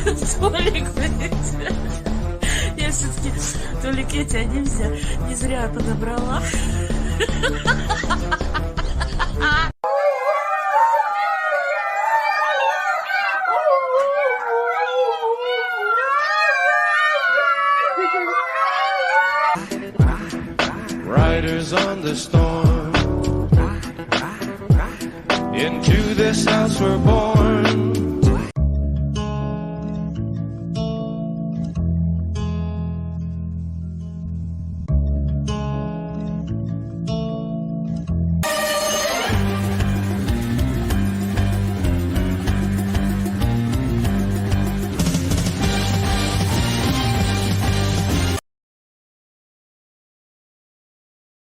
Толик, блядь. Я все-таки, Толик, я тебя нельзя. Не зря подобрала. Riders on the storm. Into this house we're born.